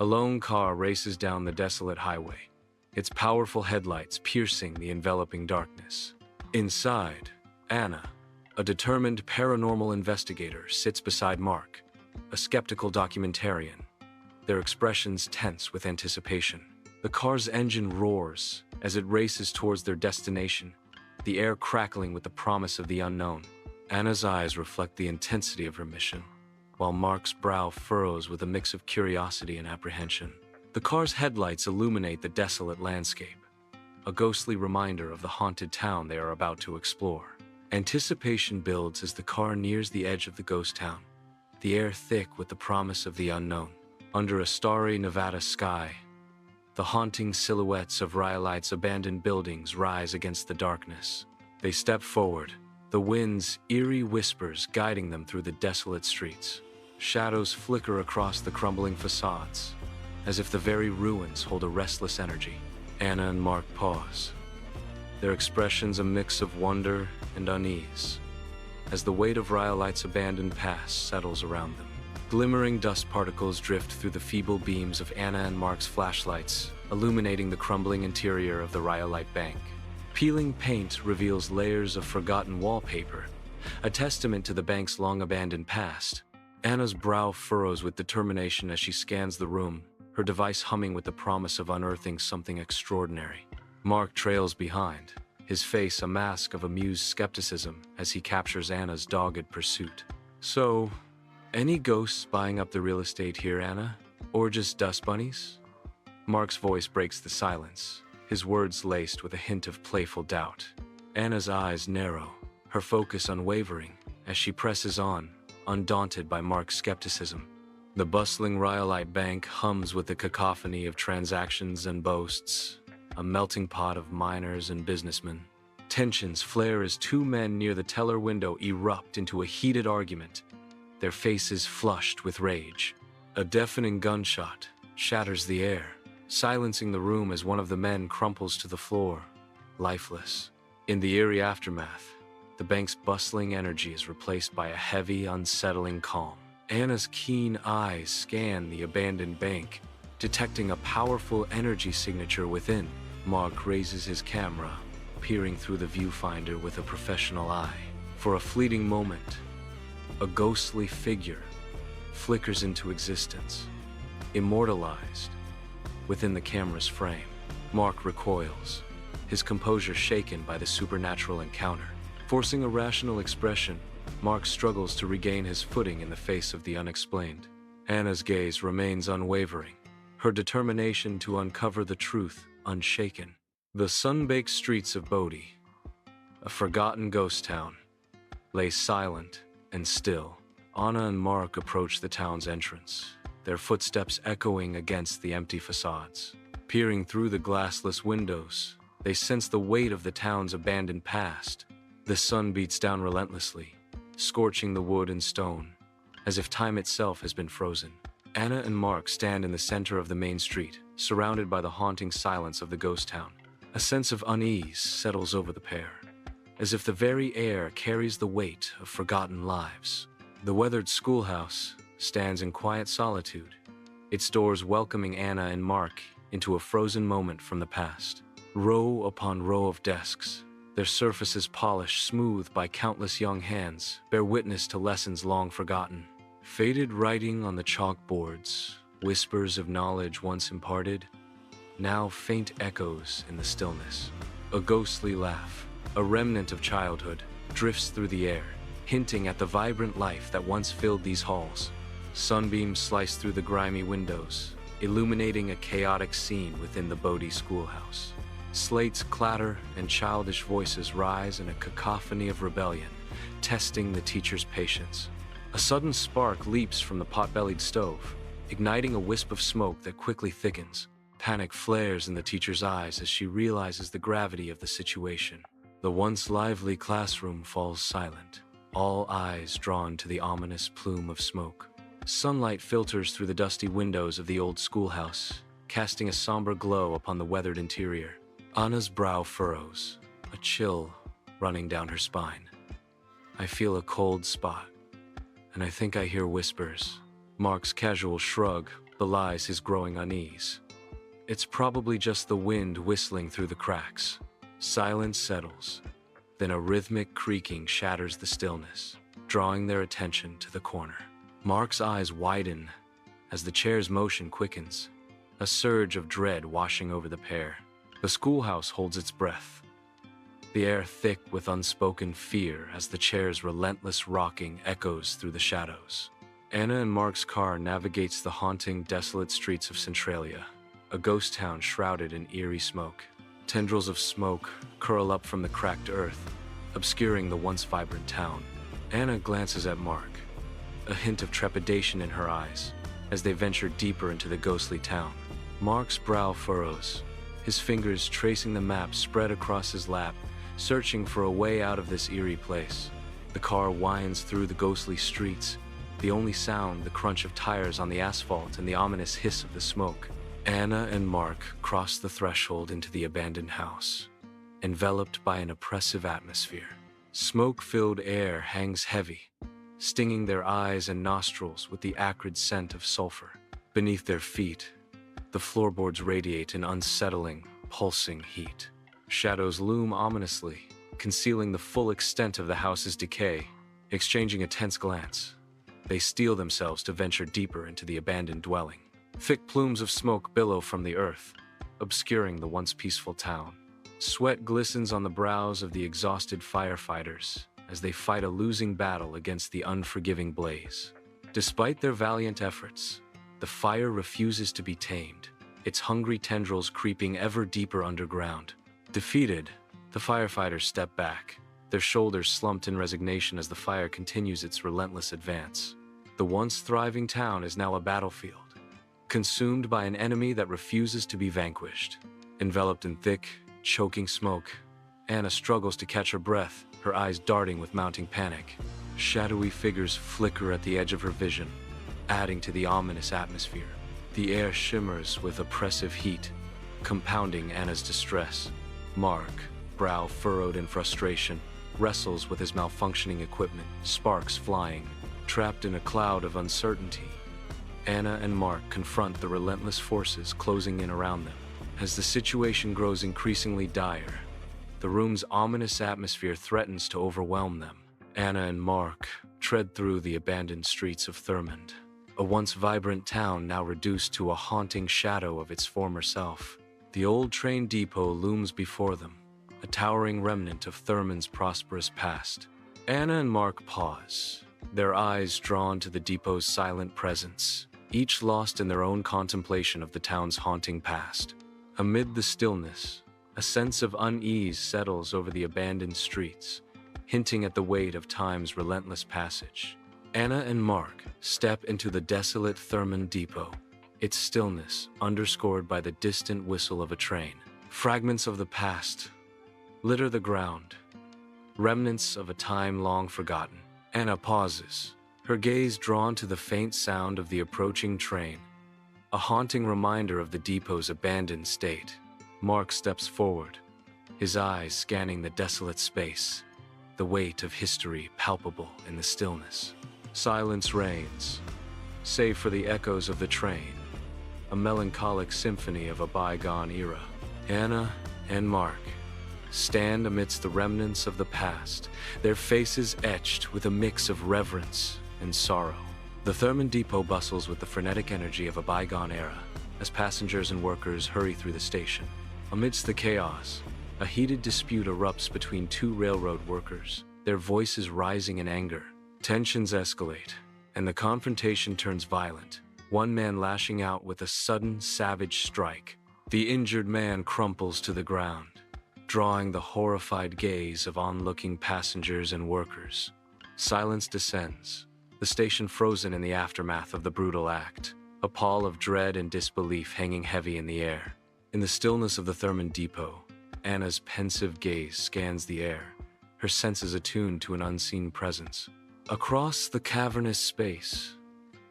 A lone car races down the desolate highway, its powerful headlights piercing the enveloping darkness. Inside, Anna, a determined paranormal investigator, sits beside Mark, a skeptical documentarian, their expressions tense with anticipation. The car's engine roars as it races towards their destination, the air crackling with the promise of the unknown. Anna's eyes reflect the intensity of her mission, while Mark's brow furrows with a mix of curiosity and apprehension. The car's headlights illuminate the desolate landscape, a ghostly reminder of the haunted town they are about to explore. Anticipation builds as the car nears the edge of the ghost town, the air thick with the promise of the unknown. Under a starry Nevada sky, the haunting silhouettes of Rhyolite's abandoned buildings rise against the darkness. They step forward, the wind's eerie whispers guiding them through the desolate streets. Shadows flicker across the crumbling facades, as if the very ruins hold a restless energy. Anna and Mark pause, their expressions a mix of wonder and unease, as the weight of Rhyolite's abandoned past settles around them. Glimmering dust particles drift through the feeble beams of Anna and Mark's flashlights, illuminating the crumbling interior of the Rhyolite Bank. Peeling paint reveals layers of forgotten wallpaper, a testament to the bank's long-abandoned past. Anna's brow furrows with determination as she scans the room, her device humming with the promise of unearthing something extraordinary. Mark trails behind, his face a mask of amused skepticism as he captures Anna's dogged pursuit. So, any ghosts buying up the real estate here, Anna? Or just dust bunnies? Mark's voice breaks the silence, his words laced with a hint of playful doubt. Anna's eyes narrow, her focus unwavering, as she presses on, undaunted by Mark's skepticism. The bustling Rhyolite Bank hums with the cacophony of transactions and boasts, a melting pot of miners and businessmen. Tensions flare as two men near the teller window erupt into a heated argument, their faces flushed with rage. A deafening gunshot shatters the air, silencing the room as one of the men crumples to the floor, lifeless. In the eerie aftermath, the bank's bustling energy is replaced by a heavy, unsettling calm. Anna's keen eyes scan the abandoned bank, detecting a powerful energy signature within. Mark raises his camera, peering through the viewfinder with a professional eye. For a fleeting moment, a ghostly figure flickers into existence, immortalized within the camera's frame. Mark recoils, his composure shaken by the supernatural encounter. Forcing a rational expression, Mark struggles to regain his footing in the face of the unexplained. Anna's gaze remains unwavering, her determination to uncover the truth unshaken. The sun-baked streets of Bodie, a forgotten ghost town, lay silent and still. Anna and Mark approach the town's entrance, their footsteps echoing against the empty facades. Peering through the glassless windows, they sense the weight of the town's abandoned past. The sun beats down relentlessly, scorching the wood and stone, as if time itself has been frozen. Anna and Mark stand in the center of the main street, surrounded by the haunting silence of the ghost town. A sense of unease settles over the pair, as if the very air carries the weight of forgotten lives. The weathered schoolhouse stands in quiet solitude, its doors welcoming Anna and Mark into a frozen moment from the past. Row upon row of desks, their surfaces polished smooth by countless young hands, bear witness to lessons long forgotten. Faded writing on the chalkboards, whispers of knowledge once imparted, now faint echoes in the stillness. A ghostly laugh, a remnant of childhood, drifts through the air, hinting at the vibrant life that once filled these halls. Sunbeams slice through the grimy windows, illuminating a chaotic scene within the Bodie schoolhouse. Slates clatter and childish voices rise in a cacophony of rebellion, testing the teacher's patience. A sudden spark leaps from the pot-bellied stove, igniting a wisp of smoke that quickly thickens. Panic flares in the teacher's eyes as she realizes the gravity of the situation. The once lively classroom falls silent, all eyes drawn to the ominous plume of smoke. Sunlight filters through the dusty windows of the old schoolhouse, casting a somber glow upon the weathered interior. Anna's brow furrows, a chill running down her spine. I feel a cold spot, and I think I hear whispers. Mark's casual shrug belies his growing unease. It's probably just the wind whistling through the cracks. Silence settles. Then a rhythmic creaking shatters the stillness, drawing their attention to the corner. Mark's eyes widen as the chair's motion quickens, a surge of dread washing over the pair. The schoolhouse holds its breath, the air thick with unspoken fear as the chair's relentless rocking echoes through the shadows. Anna and Mark's car navigates the haunting, desolate streets of Centralia, a ghost town shrouded in eerie smoke. Tendrils of smoke curl up from the cracked earth, obscuring the once vibrant town. Anna glances at Mark, a hint of trepidation in her eyes, as they venture deeper into the ghostly town. Mark's brow furrows, his fingers tracing the map spread across his lap, searching for a way out of this eerie place. The car winds through the ghostly streets, the only sound the crunch of tires on the asphalt and the ominous hiss of the smoke. Anna and Mark cross the threshold into the abandoned house, enveloped by an oppressive atmosphere. Smoke-filled air hangs heavy, stinging their eyes and nostrils with the acrid scent of sulfur. Beneath their feet, the floorboards radiate an unsettling, pulsing heat. Shadows loom ominously, concealing the full extent of the house's decay. Exchanging a tense glance, they steel themselves to venture deeper into the abandoned dwelling. Thick plumes of smoke billow from the earth, obscuring the once peaceful town. Sweat glistens on the brows of the exhausted firefighters as they fight a losing battle against the unforgiving blaze. Despite their valiant efforts, the fire refuses to be tamed, its hungry tendrils creeping ever deeper underground. Defeated, the firefighters step back, their shoulders slumped in resignation as the fire continues its relentless advance. The once thriving town is now a battlefield, consumed by an enemy that refuses to be vanquished. Enveloped in thick, choking smoke, Anna struggles to catch her breath, her eyes darting with mounting panic. Shadowy figures flicker at the edge of her vision, adding to the ominous atmosphere. The air shimmers with oppressive heat, compounding Anna's distress. Mark, brow furrowed in frustration, wrestles with his malfunctioning equipment, sparks flying. Trapped in a cloud of uncertainty, Anna and Mark confront the relentless forces closing in around them. As the situation grows increasingly dire, the room's ominous atmosphere threatens to overwhelm them. Anna and Mark tread through the abandoned streets of Thurmond, a once vibrant town now reduced to a haunting shadow of its former self. The old train depot looms before them, a towering remnant of Thurmond's prosperous past. Anna and Mark pause, their eyes drawn to the depot's silent presence, each lost in their own contemplation of the town's haunting past. Amid the stillness, a sense of unease settles over the abandoned streets, hinting at the weight of time's relentless passage. Anna and Mark step into the desolate Thurmond depot, its stillness underscored by the distant whistle of a train. Fragments of the past litter the ground, remnants of a time long forgotten. Anna pauses, her gaze drawn to the faint sound of the approaching train, a haunting reminder of the depot's abandoned state. Mark steps forward, his eyes scanning the desolate space, the weight of history palpable in the stillness. Silence reigns, save for the echoes of the train, a melancholic symphony of a bygone era. Anna and Mark stand amidst the remnants of the past, their faces etched with a mix of reverence and sorrow. The Thurmond depot bustles with the frenetic energy of a bygone era as passengers and workers hurry through the station. Amidst the chaos, a heated dispute erupts between two railroad workers, their voices rising in anger. Tensions escalate, and the confrontation turns violent, one man lashing out with a sudden, savage strike. The injured man crumples to the ground, drawing the horrified gaze of onlooking passengers and workers. Silence descends, the station frozen in the aftermath of the brutal act, a pall of dread and disbelief hanging heavy in the air. In the stillness of the Thurmond depot, Anna's pensive gaze scans the air, her senses attuned to an unseen presence. Across the cavernous space,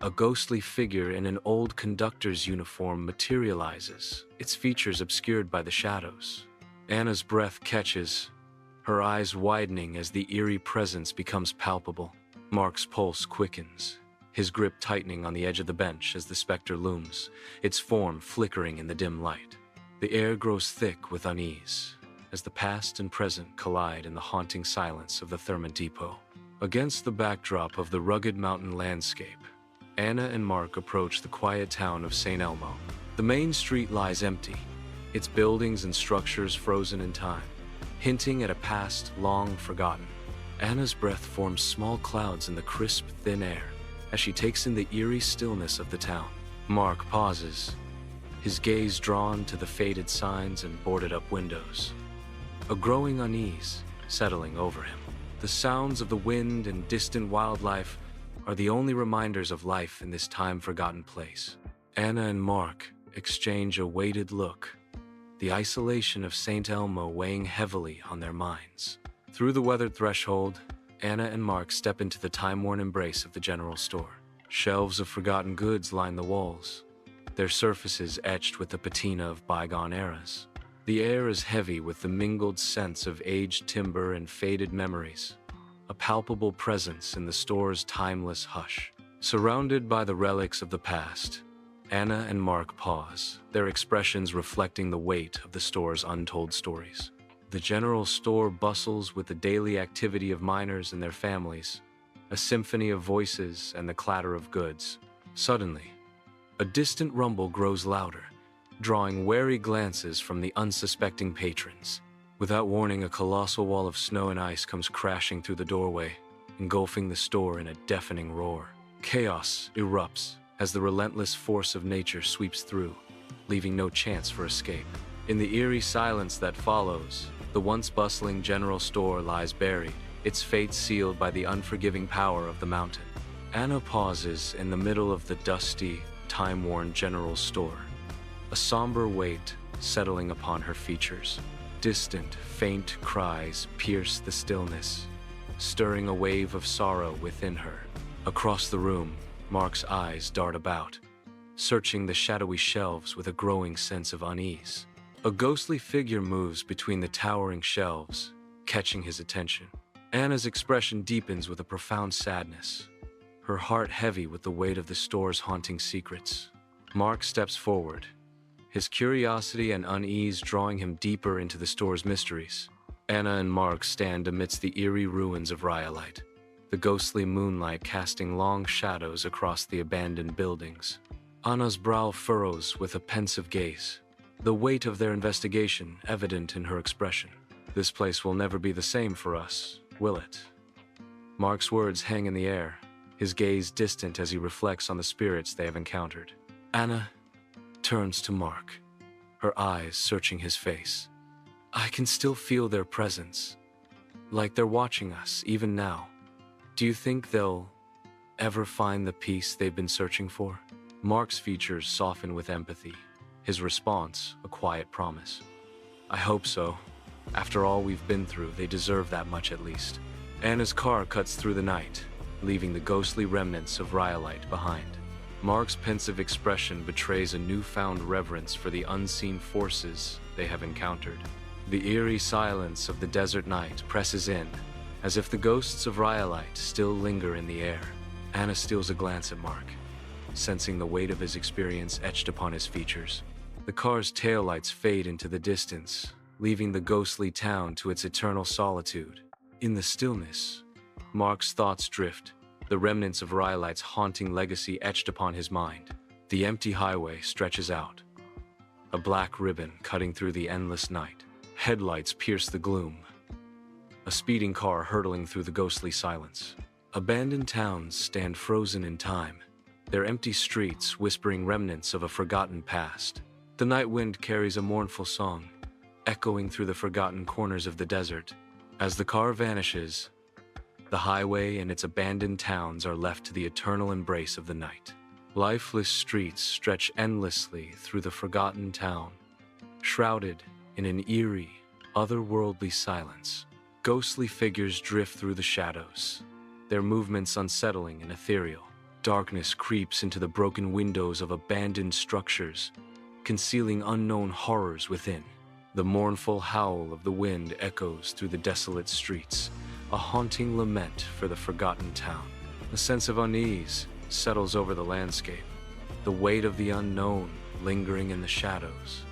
a ghostly figure in an old conductor's uniform materializes, its features obscured by the shadows. Anna's breath catches, her eyes widening as the eerie presence becomes palpable. Mark's pulse quickens, his grip tightening on the edge of the bench as the specter looms, its form flickering in the dim light. The air grows thick with unease, as the past and present collide in the haunting silence of the Thermont Depot. Against the backdrop of the rugged mountain landscape, Anna and Mark approach the quiet town of St. Elmo. The main street lies empty, its buildings and structures frozen in time, hinting at a past long forgotten. Anna's breath forms small clouds in the crisp, thin air as she takes in the eerie stillness of the town. Mark pauses, his gaze drawn to the faded signs and boarded-up windows, a growing unease settling over him. The sounds of the wind and distant wildlife are the only reminders of life in this time-forgotten place. Anna and Mark exchange a weighted look, the isolation of St. Elmo weighing heavily on their minds. Through the weathered threshold, Anna and Mark step into the time-worn embrace of the general store. Shelves of forgotten goods line the walls, their surfaces etched with the patina of bygone eras. The air is heavy with the mingled scents of aged timber and faded memories, a palpable presence in the store's timeless hush. Surrounded by the relics of the past, Anna and Mark pause, their expressions reflecting the weight of the store's untold stories. The general store bustles with the daily activity of miners and their families, a symphony of voices and the clatter of goods. Suddenly, a distant rumble grows louder, drawing wary glances from the unsuspecting patrons. Without warning, a colossal wall of snow and ice comes crashing through the doorway, engulfing the store in a deafening roar. Chaos erupts as the relentless force of nature sweeps through, leaving no chance for escape. In the eerie silence that follows, the once bustling general store lies buried, its fate sealed by the unforgiving power of the mountain. Anna pauses in the middle of the dusty, time-worn general store, a somber weight settling upon her features. Distant, faint cries pierce the stillness, stirring a wave of sorrow within her. Across the room, Mark's eyes dart about, searching the shadowy shelves with a growing sense of unease. A ghostly figure moves between the towering shelves, catching his attention. Anna's expression deepens with a profound sadness, her heart heavy with the weight of the store's haunting secrets. Mark steps forward, his curiosity and unease drawing him deeper into the store's mysteries. Anna and Mark stand amidst the eerie ruins of Rhyolite, the ghostly moonlight casting long shadows across the abandoned buildings. Anna's brow furrows with a pensive gaze, the weight of their investigation evident in her expression. This place will never be the same for us, will it? Mark's words hang in the air, his gaze distant as he reflects on the spirits they have encountered. Anna turns to Mark, her eyes searching his face. I can still feel their presence, like they're watching us even now. Do you think they'll ever find the peace they've been searching for? Mark's features soften with empathy, his response a quiet promise. I hope so. After all we've been through, they deserve that much at least. Anna's car cuts through the night, leaving the ghostly remnants of Rhyolite behind. Mark's pensive expression betrays a newfound reverence for the unseen forces they have encountered. The eerie silence of the desert night presses in, as if the ghosts of Rhyolite still linger in the air. Anna steals a glance at Mark, sensing the weight of his experience etched upon his features. The car's taillights fade into the distance, leaving the ghostly town to its eternal solitude. In the stillness, Mark's thoughts drift, the remnants of Rhyolite's haunting legacy etched upon his mind. The empty highway stretches out, a black ribbon cutting through the endless night. Headlights pierce the gloom, a speeding car hurtling through the ghostly silence. Abandoned towns stand frozen in time, their empty streets whispering remnants of a forgotten past. The night wind carries a mournful song, echoing through the forgotten corners of the desert. As the car vanishes, the highway and its abandoned towns are left to the eternal embrace of the night. Lifeless streets stretch endlessly through the forgotten town, shrouded in an eerie, otherworldly silence. Ghostly figures drift through the shadows, their movements unsettling and ethereal. Darkness creeps into the broken windows of abandoned structures, concealing unknown horrors within. The mournful howl of the wind echoes through the desolate streets, a haunting lament for the forgotten town. A sense of unease settles over the landscape, the weight of the unknown lingering in the shadows.